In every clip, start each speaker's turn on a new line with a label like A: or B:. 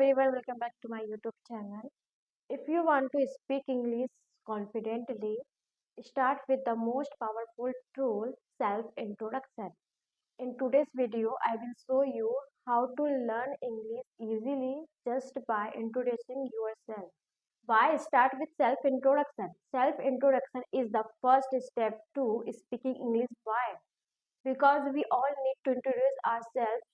A: everyone, welcome back to my YouTube channel. If you want to speak English confidently, start with the most powerful tool, self-introduction. In today's video, I will show you how to learn English easily just by introducing yourself. Why start with self-introduction? Self-introduction is the first step to speaking English. Why? Because we all need to introduce ourselves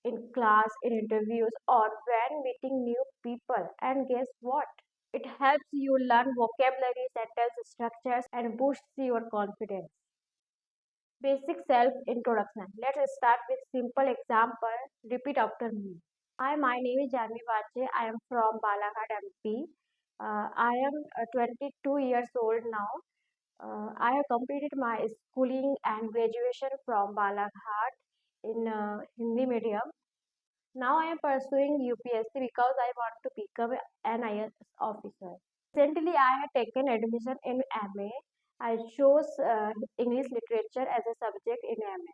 A: in class, in interviews, or when meeting new people. And guess what? It helps you learn vocabulary, sentence structures, and boosts your confidence. Basic self introduction. Let's start with simple example. Repeat after me. Hi, my name is Janvi Vache. I am from Balaghat, MP. I am 22 years old now. I have completed my schooling and graduation from Balaghat in Hindi medium. Now I am pursuing UPSC because I want to become an IAS officer. Recently, I had taken admission in MA. I chose English literature as a subject in MA.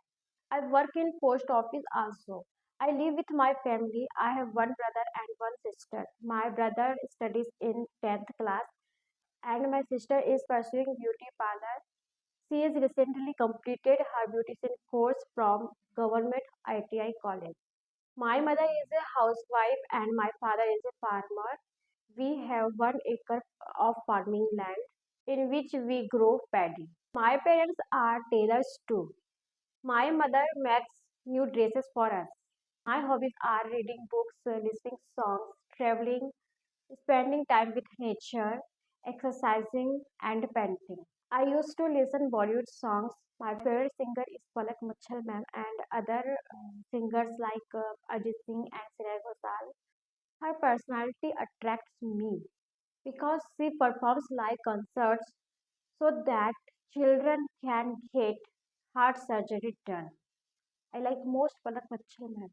A: I work in post office also. I live with my family. I have one brother and one sister. My brother studies in 10th class and my sister is pursuing beauty parlor. She has recently completed her beautician course from Government ITI College. My mother is a housewife and my father is a farmer. We have 1 acre of farming land in which we grow paddy. My parents are tailors too. My mother makes new dresses for us. My hobbies are reading books, listening songs, traveling, spending time with nature, exercising, and painting. I used to listen Bollywood songs. My favorite singer is Palak Muchal ma'am and other singers like Ajit Singh and Shreya Ghosal. Her personality attracts me because she performs live concerts so that children can get heart surgery done. I like most Palak Muchal ma'am.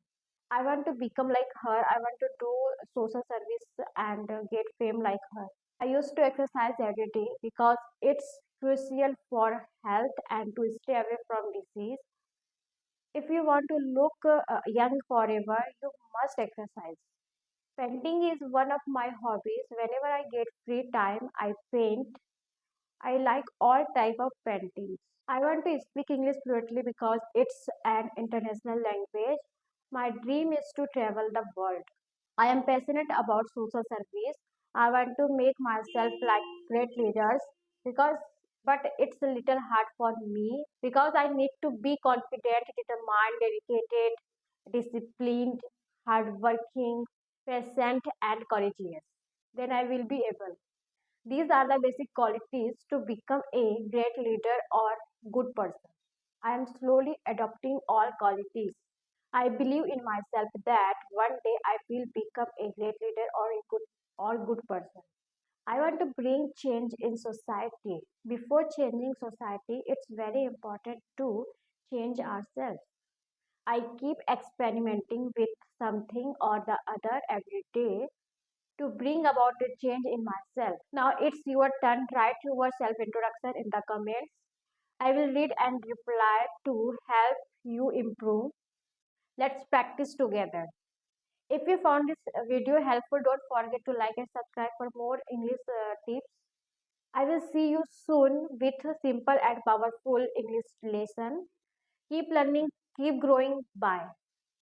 A: I want to become like her. I want to do social service and get fame like her. I used to exercise every day because it's crucial for health and to stay away from disease. If you want to look young forever, you must exercise. Painting is one of my hobbies. Whenever I get free time, I paint. I like all type of paintings. I want to speak English fluently because it's an international language. My dream is to travel the world. I am passionate about social service. I want to make myself like great leaders because but it's a little hard for me because I need to be confident, determined, dedicated, disciplined, hardworking, patient and courageous. Then I will be able. These are the basic qualities to become a great leader or good person. I am slowly adopting all qualities. I believe in myself that one day I will become a great leader or good person. I want to bring change in society. Before changing society, it's very important to change ourselves. I keep experimenting with something or the other every day to bring about a change in myself. Now it's your turn. Write your self introduction in the comments. I will read and reply to help you improve. Let's practice together. If you found this video helpful, don't forget to like and subscribe for more English tips. I will see you soon with a simple and powerful English lesson. Keep learning, keep growing. Bye.